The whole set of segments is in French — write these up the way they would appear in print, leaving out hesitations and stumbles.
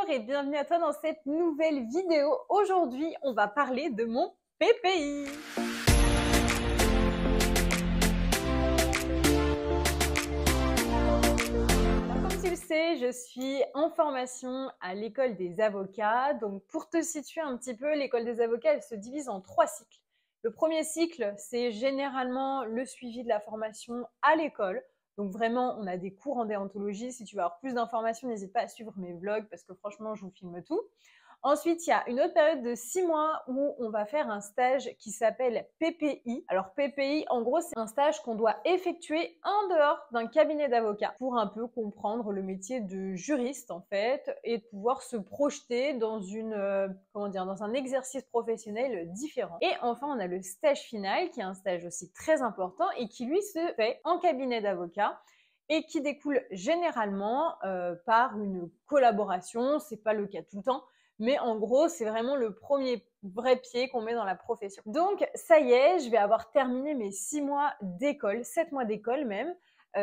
Bonjour et bienvenue à toi dans cette nouvelle vidéo. Aujourd'hui, on va parler de mon PPI. Comme tu le sais, je suis en formation à l'école des avocats. Donc pour te situer un petit peu, l'école des avocats, elle se divise en 3 cycles. Le premier cycle, c'est généralement le suivi de la formation à l'école. Donc vraiment, on a des cours en déontologie. Si tu veux avoir plus d'informations, n'hésite pas à suivre mes vlogs parce que franchement, je vous filme tout. Ensuite, il y a une autre période de 6 mois où on va faire un stage qui s'appelle PPI. Alors PPI, en gros, c'est un stage qu'on doit effectuer en dehors d'un cabinet d'avocat pour un peu comprendre le métier de juriste en fait et de pouvoir se projeter dans dans un exercice professionnel différent. Et enfin, on a le stage final qui est un stage aussi très important et qui lui se fait en cabinet d'avocat et qui découle généralement par une collaboration. C'est pas le cas tout le temps. Mais en gros, c'est vraiment le premier vrai pied qu'on met dans la profession. Donc, ça y est, je vais avoir terminé mes 6 mois d'école, 7 mois d'école même.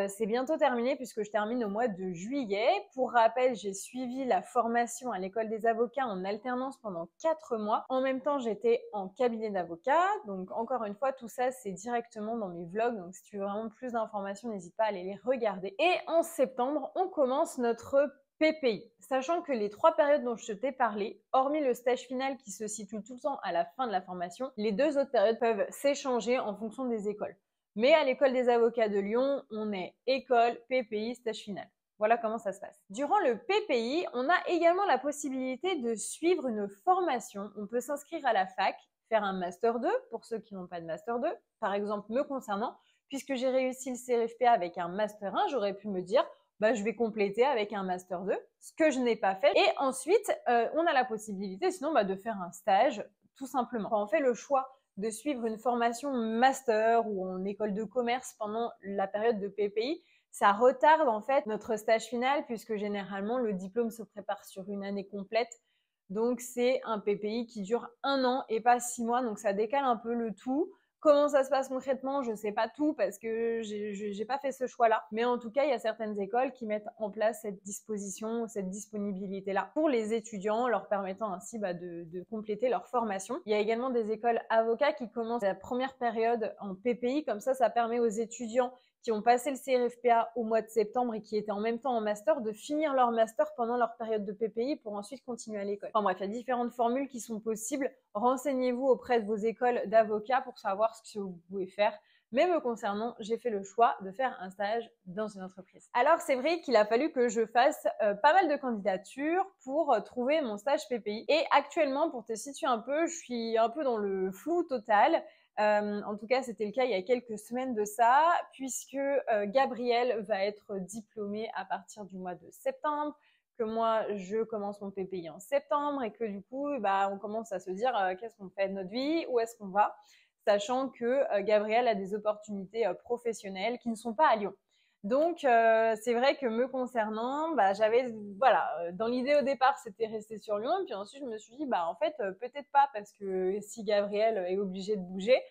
C'est bientôt terminé puisque je termine au mois de juillet. Pour rappel, j'ai suivi la formation à l'école des avocats en alternance pendant 4 mois. En même temps, j'étais en cabinet d'avocat. Donc, encore une fois, tout ça, c'est directement dans mes vlogs. Donc, si tu veux vraiment plus d'informations, n'hésite pas à aller les regarder. Et en septembre, on commence notre PPI, sachant que les 3 périodes dont je t'ai parlé, hormis le stage final qui se situe tout le temps à la fin de la formation, les 2 autres périodes peuvent s'échanger en fonction des écoles. Mais à l'école des avocats de Lyon, on est école, PPI, stage final. Voilà comment ça se passe. Durant le PPI, on a également la possibilité de suivre une formation. On peut s'inscrire à la fac, faire un Master 2 pour ceux qui n'ont pas de Master 2. Par exemple, me concernant, puisque j'ai réussi le CRFPA avec un Master 1, j'aurais pu me dire je vais compléter avec un Master 2, ce que je n'ai pas fait. Et ensuite, on a la possibilité sinon de faire un stage, tout simplement. Quand on fait le choix de suivre une formation Master ou en école de commerce pendant la période de PPI, ça retarde en fait notre stage final puisque généralement le diplôme se prépare sur une année complète. Donc c'est un PPI qui dure 1 an et pas 6 mois, donc ça décale un peu le tout. Comment ça se passe concrètement, je ne sais pas tout parce que j'ai pas fait ce choix-là. Mais en tout cas, il y a certaines écoles qui mettent en place cette disposition, cette disponibilité-là pour les étudiants, leur permettant ainsi de compléter leur formation. Il y a également des écoles avocats qui commencent la première période en PPI. Comme ça permet aux étudiants qui ont passé le CRFPA au mois de septembre et qui étaient en même temps en master, de finir leur master pendant leur période de PPI pour ensuite continuer à l'école. Enfin bref, il y a différentes formules qui sont possibles. Renseignez-vous auprès de vos écoles d'avocats pour savoir ce que vous pouvez faire. Mais me concernant, j'ai fait le choix de faire un stage dans une entreprise. Alors c'est vrai qu'il a fallu que je fasse pas mal de candidatures pour trouver mon stage PPI. Et actuellement, pour te situer un peu, je suis un peu dans le flou total. En tout cas, c'était le cas il y a quelques semaines de ça, puisque Gabrielle va être diplômée à partir du mois de septembre, que moi, je commence mon PPI en septembre et que du coup, on commence à se dire qu'est-ce qu'on fait de notre vie, où est-ce qu'on va, sachant que Gabrielle a des opportunités professionnelles qui ne sont pas à Lyon. Donc, c'est vrai que me concernant, dans l'idée au départ, c'était rester sur Lyon. Et puis ensuite, je me suis dit, en fait, peut-être pas, parce que si Gabrielle est obligée de bouger,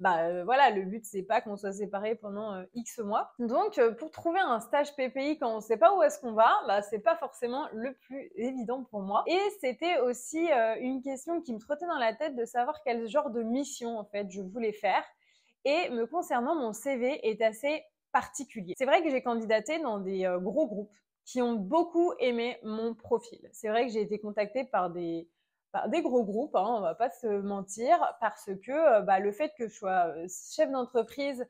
le but, c'est pas qu'on soit séparés pendant X mois. Donc, pour trouver un stage PPI quand on sait pas où est-ce qu'on va, c'est pas forcément le plus évident pour moi. Et c'était aussi une question qui me trottait dans la tête de savoir quel genre de mission, en fait, je voulais faire. Et me concernant, mon CV est assez particulier. C'est vrai que j'ai candidaté dans des gros groupes qui ont beaucoup aimé mon profil. C'est vrai que j'ai été contactée par des gros groupes, on va pas se mentir, parce que le fait que je sois chef d'entreprise,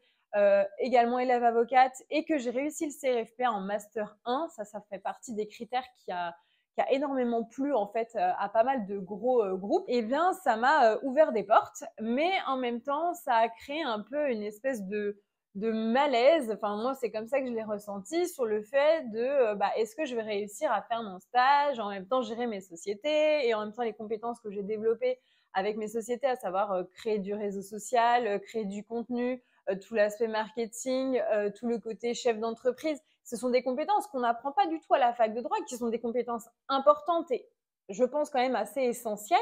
également élève avocate et que j'ai réussi le CRFPA en Master 1, ça fait partie des critères qui a énormément plu en fait à pas mal de gros groupes, et bien ça m'a ouvert des portes, mais en même temps ça a créé un peu une espèce de malaise, enfin moi c'est comme ça que je l'ai ressenti, sur le fait de est-ce que je vais réussir à faire mon stage, en même temps gérer mes sociétés et en même temps les compétences que j'ai développées avec mes sociétés, à savoir créer du réseau social, créer du contenu, tout l'aspect marketing, tout le côté chef d'entreprise. Ce sont des compétences qu'on n'apprend pas du tout à la fac de droit, qui sont des compétences importantes et je pense quand même assez essentielles,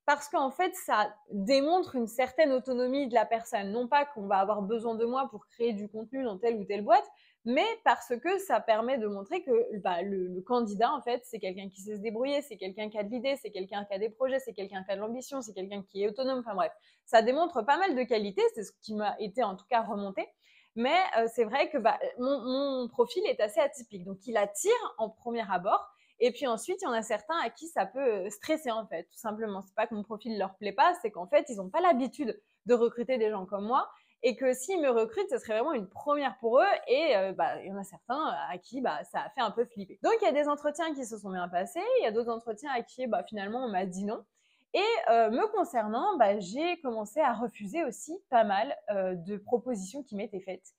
parce qu'en fait, ça démontre une certaine autonomie de la personne. Non pas qu'on va avoir besoin de moi pour créer du contenu dans telle ou telle boîte, mais parce que ça permet de montrer que bah, le candidat, en fait, c'est quelqu'un qui sait se débrouiller, c'est quelqu'un qui a de l'idée, c'est quelqu'un qui a des projets, c'est quelqu'un qui a de l'ambition, c'est quelqu'un qui est autonome, enfin bref. Ça démontre pas mal de qualités, c'est ce qui m'a été en tout cas remonté. Mais c'est vrai que bah, mon profil est assez atypique, donc il attire en premier abord. Et puis ensuite, il y en a certains à qui ça peut stresser en fait, tout simplement. C'est pas que mon profil leur plaît pas, c'est qu'en fait, ils n'ont pas l'habitude de recruter des gens comme moi et que s'ils me recrutent, ce serait vraiment une première pour eux et bah, il y en a certains à qui bah, ça a fait un peu flipper. Donc il y a des entretiens qui se sont bien passés, il y a d'autres entretiens à qui bah, finalement on m'a dit non. Et me concernant, bah, j'ai commencé à refuser aussi pas mal de propositions qui m'étaient faites.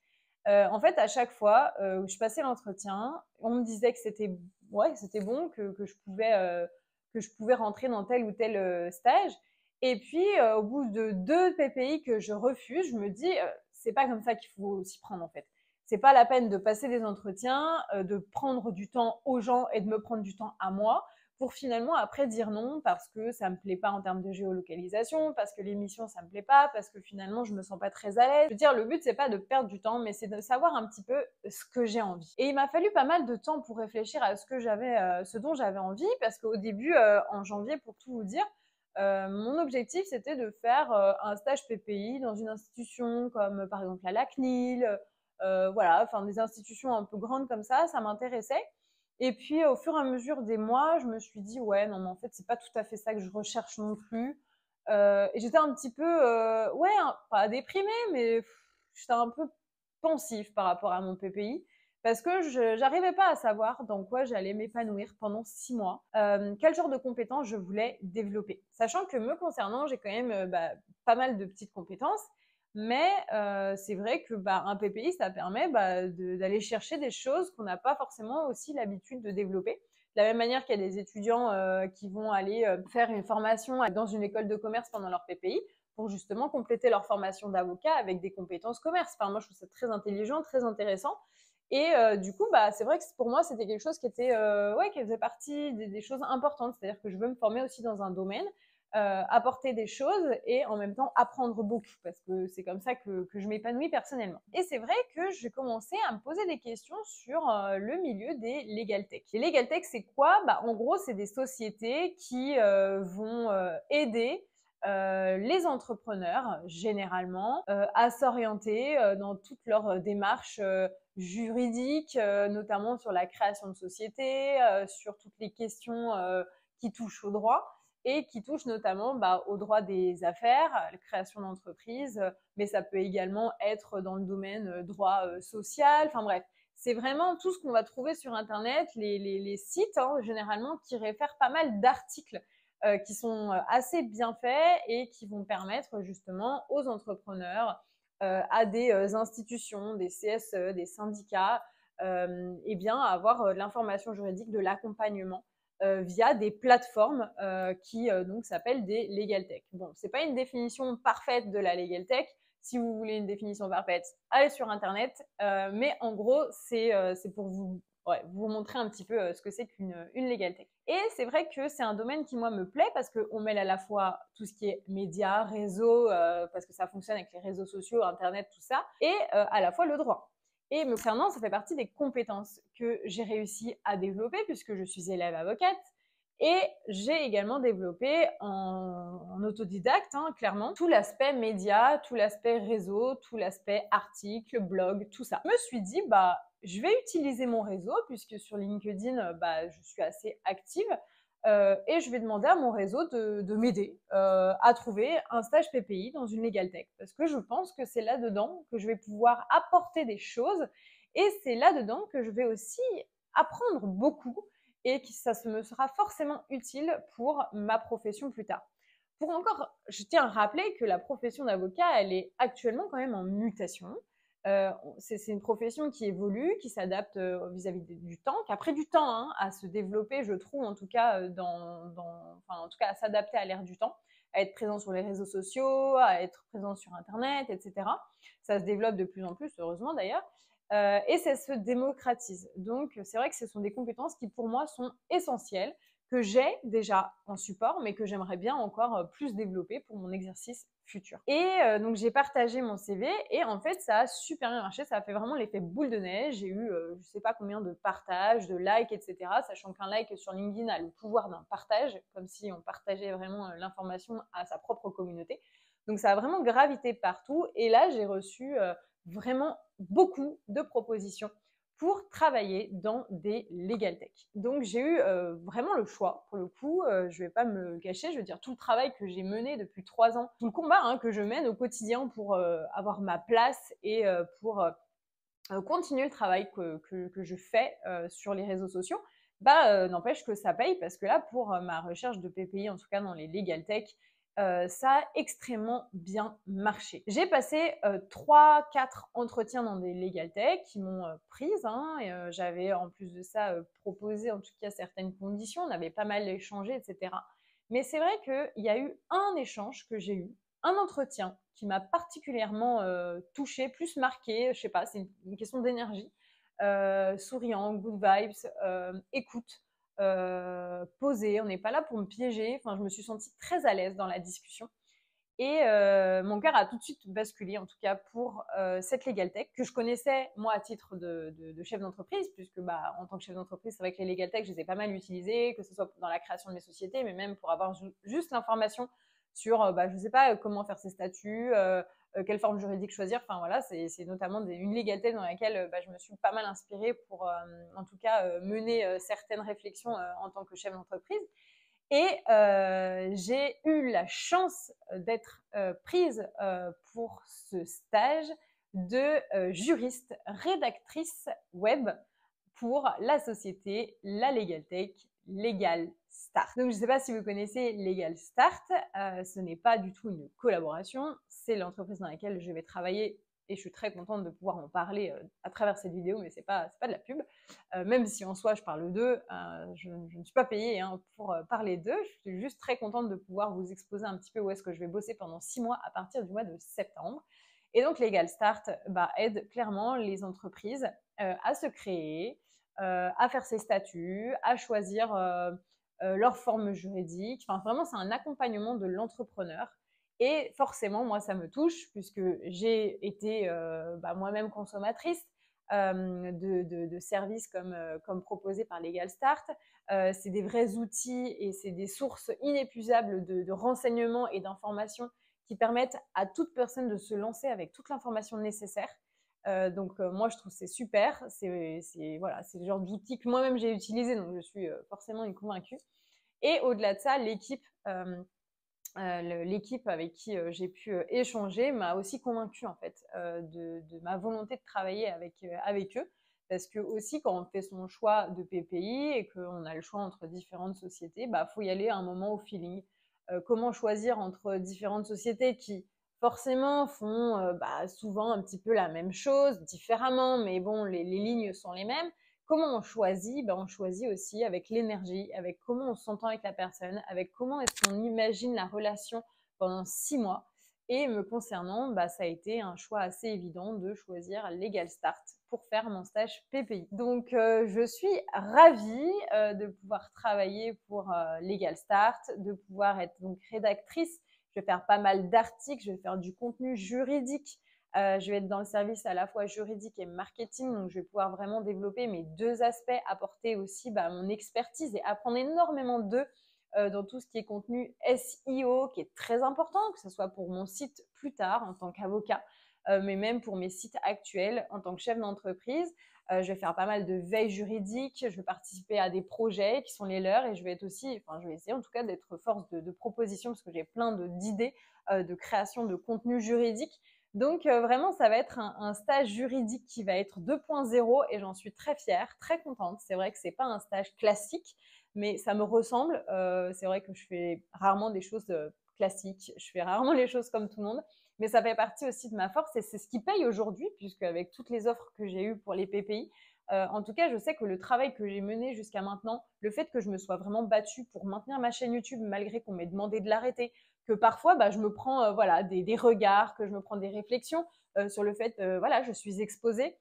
En fait, à chaque fois où je passais l'entretien, on me disait que c'était ouais, c'était bon, que je pouvais rentrer dans tel ou tel stage. Et puis, au bout de 2 PPI que je refuse, je me dis, c'est pas comme ça qu'il faut s'y prendre en fait. C'est pas la peine de passer des entretiens, de prendre du temps aux gens et de me prendre du temps à moi pour finalement après dire non parce que ça me plaît pas en termes de géolocalisation, parce que l'émission ça me plaît pas, parce que finalement je me sens pas très à l'aise. Je veux dire, le but c'est pas de perdre du temps, mais c'est de savoir un petit peu ce que j'ai envie. Et il m'a fallu pas mal de temps pour réfléchir à ce dont j'avais envie, parce qu'au début, en janvier, pour tout vous dire, mon objectif c'était de faire un stage PPI dans une institution comme par exemple la CNIL, voilà, enfin des institutions un peu grandes comme ça m'intéressait. Et puis, au fur et à mesure des mois, je me suis dit, ouais, non, mais en fait, c'est pas tout à fait ça que je recherche non plus. Et j'étais un petit peu, ouais, pas déprimée, mais j'étais un peu pensif par rapport à mon PPI. Parce que je n'arrivais pas à savoir dans quoi j'allais m'épanouir pendant 6 mois, quel genre de compétences je voulais développer. Sachant que me concernant, j'ai quand même bah, pas mal de petites compétences, mais c'est vrai que bah, un PPI, ça permet bah, d'aller chercher des choses qu'on n'a pas forcément aussi l'habitude de développer. De la même manière qu'il y a des étudiants qui vont aller faire une formation dans une école de commerce pendant leur PPI pour justement compléter leur formation d'avocat avec des compétences commerce. Enfin, moi, je trouve ça très intelligent, très intéressant. Et du coup, bah, c'est vrai que pour moi, c'était quelque chose qui était, ouais, qui faisait partie des choses importantes. C'est-à-dire que je veux me former aussi dans un domaine apporter des choses et en même temps apprendre beaucoup parce que c'est comme ça que je m'épanouis personnellement. Et c'est vrai que j'ai commencé à me poser des questions sur le milieu des legal tech. Les legal tech, c'est quoi? Bah, en gros, c'est des sociétés qui vont aider les entrepreneurs, généralement, à s'orienter dans toutes leurs démarches juridiques, notamment sur la création de sociétés, sur toutes les questions qui touchent au droit et qui touche notamment bah, au droit des affaires, à la création d'entreprises, mais ça peut également être dans le domaine droit social, enfin bref. C'est vraiment tout ce qu'on va trouver sur Internet, les sites hein, généralement qui réfèrent pas mal d'articles qui sont assez bien faits et qui vont permettre justement aux entrepreneurs, à des institutions, des CSE, des syndicats, et bien avoir de l'information juridique, de l'accompagnement via des plateformes qui donc s'appellent des legal tech. Bon, c'est pas une définition parfaite de la legal tech. Si vous voulez une définition parfaite, allez sur internet. Mais en gros, c'est pour vous, ouais, vous montrer un petit peu ce que c'est qu'une legal tech. Et c'est vrai que c'est un domaine qui moi me plaît parce qu'on mêle à la fois tout ce qui est médias, réseaux, parce que ça fonctionne avec les réseaux sociaux, internet, tout ça, et à la fois le droit. Et me concernant, ça fait partie des compétences que j'ai réussi à développer puisque je suis élève avocate. Et j'ai également développé en autodidacte, hein, clairement, tout l'aspect média, tout l'aspect réseau, tout l'aspect article, blog, tout ça. Je me suis dit, bah, je vais utiliser mon réseau puisque sur LinkedIn, bah, je suis assez active. Et je vais demander à mon réseau de m'aider à trouver un stage PPI dans une legal tech parce que je pense que c'est là-dedans que je vais pouvoir apporter des choses et c'est là-dedans que je vais aussi apprendre beaucoup et que ça me sera forcément utile pour ma profession plus tard. Pour encore, je tiens à rappeler que la profession d'avocat, elle est actuellement quand même en mutation. C'est une profession qui évolue, qui s'adapte vis-à-vis du temps, qui a pris du temps hein, à se développer, je trouve, en tout cas, en tout cas à s'adapter à l'ère du temps, à être présent sur les réseaux sociaux, à être présent sur Internet, etc. Ça se développe de plus en plus, heureusement d'ailleurs, et ça se démocratise. Donc, c'est vrai que ce sont des compétences qui, pour moi, sont essentielles, que j'ai déjà en support, mais que j'aimerais bien encore plus développer pour mon exercice futur. Et donc j'ai partagé mon CV et en fait ça a super bien marché, ça a fait vraiment l'effet boule de neige. J'ai eu je sais pas combien de partages, de likes, etc. Sachant qu'un like sur LinkedIn a le pouvoir d'un partage, comme si on partageait vraiment l'information à sa propre communauté. Donc ça a vraiment gravité partout et là j'ai reçu vraiment beaucoup de propositions pour travailler dans des legal tech. Donc j'ai eu vraiment le choix, pour le coup, je ne vais pas me le cacher, je veux dire tout le travail que j'ai mené depuis 3 ans, tout le combat que je mène au quotidien pour avoir ma place et pour continuer le travail que je fais sur les réseaux sociaux, n'empêche que ça paye parce que là, pour ma recherche de PPI, en tout cas dans les legal tech, ça a extrêmement bien marché. J'ai passé 3-4 entretiens dans des legal tech qui m'ont prise. Et, j'avais en plus de ça proposé en tout cas certaines conditions, on avait pas mal échangé, etc. Mais c'est vrai qu'il y a eu un échange que j'ai eu, un entretien qui m'a particulièrement touchée, plus marquée, je sais pas, c'est une question d'énergie, souriant, good vibes, écoute, posé, on n'est pas là pour me piéger, enfin je me suis sentie très à l'aise dans la discussion et mon cœur a tout de suite basculé en tout cas pour cette legal tech que je connaissais moi à titre de chef d'entreprise puisque en tant que chef d'entreprise c'est vrai que les legal tech je les ai pas mal utilisés, que ce soit dans la création de mes sociétés mais même pour avoir juste l'information sur je sais pas comment faire ses statuts, quelle forme juridique choisir, enfin voilà c'est notamment une legal tech dans laquelle je me suis pas mal inspirée pour en tout cas mener certaines réflexions en tant que chef d'entreprise. Et j'ai eu la chance d'être prise pour ce stage de juriste rédactrice web pour la société La Legal Tech Legal Start. Donc je ne sais pas si vous connaissez Legal Start, ce n'est pas du tout une collaboration, c'est l'entreprise dans laquelle je vais travailler et je suis très contente de pouvoir en parler à travers cette vidéo, mais c'est pas de la pub. Même si en soi je parle d'eux, je ne suis pas payée pour parler d'eux, je suis juste très contente de pouvoir vous exposer un petit peu où est-ce que je vais bosser pendant 6 mois à partir du mois de septembre. Et donc Legal Start aide clairement les entreprises à se créer, à faire ses statuts, à choisir leur forme juridique. Enfin, vraiment, c'est un accompagnement de l'entrepreneur. Et forcément, moi, ça me touche puisque j'ai été moi-même consommatrice de services comme proposés par Legal Start. C'est des vrais outils et c'est des sources inépuisables de renseignements et d'informations qui permettent à toute personne de se lancer avec toute l'information nécessaire. Donc moi je trouve c'est super, voilà, c'est le genre d'outil que moi-même j'ai utilisé, donc je suis forcément une convaincue. Et au-delà de ça, l'équipe avec qui j'ai pu échanger m'a aussi convaincue en fait de ma volonté de travailler avec eux. Parce que aussi quand on fait son choix de PPI et qu'on a le choix entre différentes sociétés, faut y aller à un moment au feeling. Comment choisir entre différentes sociétés qui forcément font souvent un petit peu la même chose, différemment, mais bon, les lignes sont les mêmes. Comment on choisit? On choisit aussi avec l'énergie, avec comment on s'entend avec la personne, avec comment est-ce qu'on imagine la relation pendant 6 mois. Et me concernant, ça a été un choix assez évident de choisir Legal Start pour faire mon stage PPI. Donc, je suis ravie de pouvoir travailler pour Legal Start, de pouvoir être donc rédactrice. Je vais faire pas mal d'articles, je vais faire du contenu juridique. Je vais être dans le service à la fois juridique et marketing, donc je vais pouvoir vraiment développer mes 2 aspects, apporter aussi mon expertise et apprendre énormément d'eux dans tout ce qui est contenu SEO, qui est très important, que ce soit pour mon site plus tard en tant qu'avocat, mais même pour mes sites actuels en tant que chef d'entreprise. Je vais faire pas mal de veille juridique, je vais participer à des projets qui sont les leurs et je vais essayer en tout cas d'être force de proposition parce que j'ai plein d'idées de création de contenu juridique. Donc vraiment, ça va être un stage juridique qui va être 2.0 et j'en suis très fière, très contente. C'est vrai que c'est pas un stage classique, mais ça me ressemble. C'est vrai que je fais rarement des choses classiques, je fais rarement les choses comme tout le monde, mais ça fait partie aussi de ma force et c'est ce qui paye aujourd'hui, puisque avec toutes les offres que j'ai eues pour les PPI, en tout cas, je sais que le travail que j'ai mené jusqu'à maintenant, le fait que je me sois vraiment battue pour maintenir ma chaîne YouTube malgré qu'on m'ait demandé de l'arrêter, que parfois je me prends des regards, que je me prends des réflexions sur le fait je suis exposée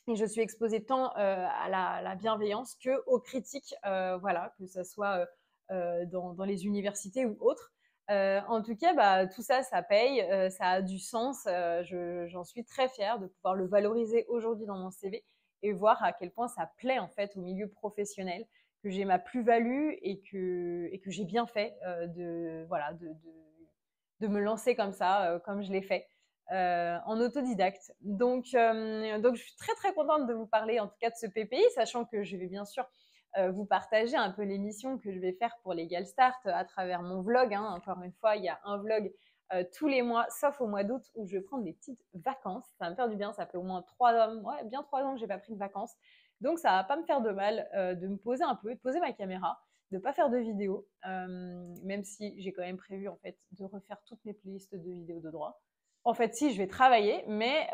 et je suis exposée tant à la bienveillance que aux critiques, que ce soit dans les universités ou autres. En tout cas, bah, tout ça, ça paye, ça a du sens. J'en suis très fière de pouvoir le valoriser aujourd'hui dans mon CV et voir à quel point ça plaît en fait au milieu professionnel, que j'ai ma plus-value et que j'ai bien fait voilà, de me lancer comme ça, comme je l'ai fait. En autodidacte. Donc, je suis très très contente de vous parler en tout cas de ce PPI, sachant que je vais bien sûr vous partager un peu les missions que je vais faire pour Legal Start à travers mon vlog. Hein. Encore une fois, il y a un vlog tous les mois, sauf au mois d'août où je vais prendre des petites vacances. Ça va me faire du bien, ça fait au moins bien 3 ans que j'ai pas pris de vacances. Donc ça va pas me faire de mal de me poser un peu, de poser ma caméra, de pas faire de vidéos, même si j'ai quand même prévu en fait de refaire toutes mes playlists de vidéos de droit. En fait, si, je vais travailler, mais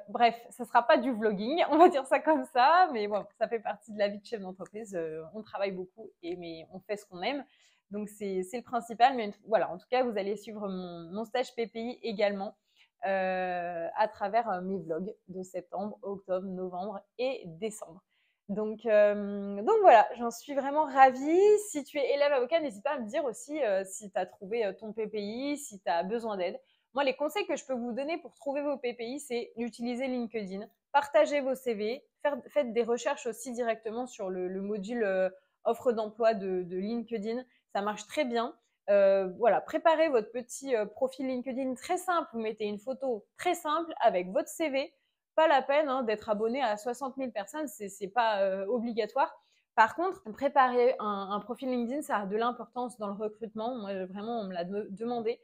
bref, ça sera pas du vlogging, on va dire ça comme ça, mais bon, ça fait partie de la vie de chef d'entreprise. On travaille beaucoup, mais on fait ce qu'on aime, donc c'est le principal. Mais voilà, en tout cas, vous allez suivre mon stage PPI également à travers mes vlogs de septembre, octobre, novembre et décembre. Donc voilà, j'en suis vraiment ravie. Si tu es élève avocat, n'hésite pas à me dire aussi si tu as trouvé ton PPI, si tu as besoin d'aide. Moi, les conseils que je peux vous donner pour trouver vos PPI, c'est d'utiliser LinkedIn, partagez vos CV, faites des recherches aussi directement sur le module offre d'emploi de LinkedIn. Ça marche très bien. Voilà, préparez votre petit profil LinkedIn très simple. Vous mettez une photo très simple avec votre CV. Pas la peine hein, d'être abonné à 60 000 personnes, c'est pas obligatoire. Par contre, préparer un profil LinkedIn, ça a de l'importance dans le recrutement. Moi, vraiment, on me l'a demandé.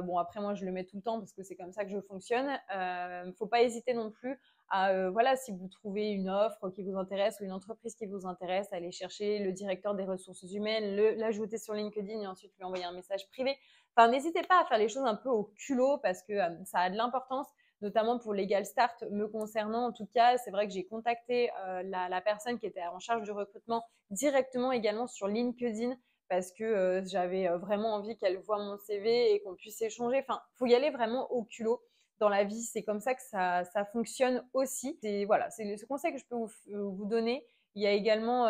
Bon, après, moi, je le mets tout le temps parce que c'est comme ça que je fonctionne. Faut pas hésiter non plus à, voilà, si vous trouvez une offre qui vous intéresse ou une entreprise qui vous intéresse, aller chercher le directeur des ressources humaines, l'ajouter sur LinkedIn et ensuite lui envoyer un message privé. Enfin, n'hésitez pas à faire les choses un peu au culot parce que ça a de l'importance, notamment pour Legal Start me concernant. En tout cas, c'est vrai que j'ai contacté la personne qui était en charge du recrutement directement également sur LinkedIn parce que j'avais vraiment envie qu'elle voie mon CV et qu'on puisse échanger. Enfin, il faut y aller vraiment au culot. Dans la vie, c'est comme ça que ça fonctionne aussi. Voilà, c'est ce conseil que je peux vous donner. Il y a également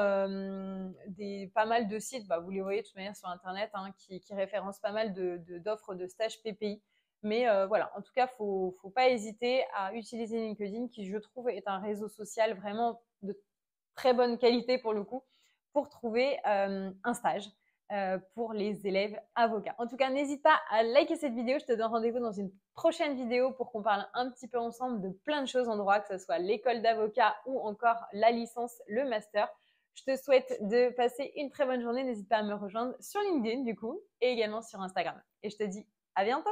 pas mal de sites, bah, vous les voyez de toute manière sur Internet, hein, qui référencent pas mal d'offres de stage PPI. Mais voilà, en tout cas, faut pas hésiter à utiliser LinkedIn, qui je trouve est un réseau social vraiment de très bonne qualité pour le coup, pour trouver un stage pour les élèves avocats. En tout cas, n'hésite pas à liker cette vidéo. Je te donne rendez-vous dans une prochaine vidéo pour qu'on parle un petit peu ensemble de plein de choses en droit, que ce soit l'école d'avocat ou encore la licence, le master. Je te souhaite de passer une très bonne journée. N'hésite pas à me rejoindre sur LinkedIn du coup et également sur Instagram. Et je te dis à bientôt.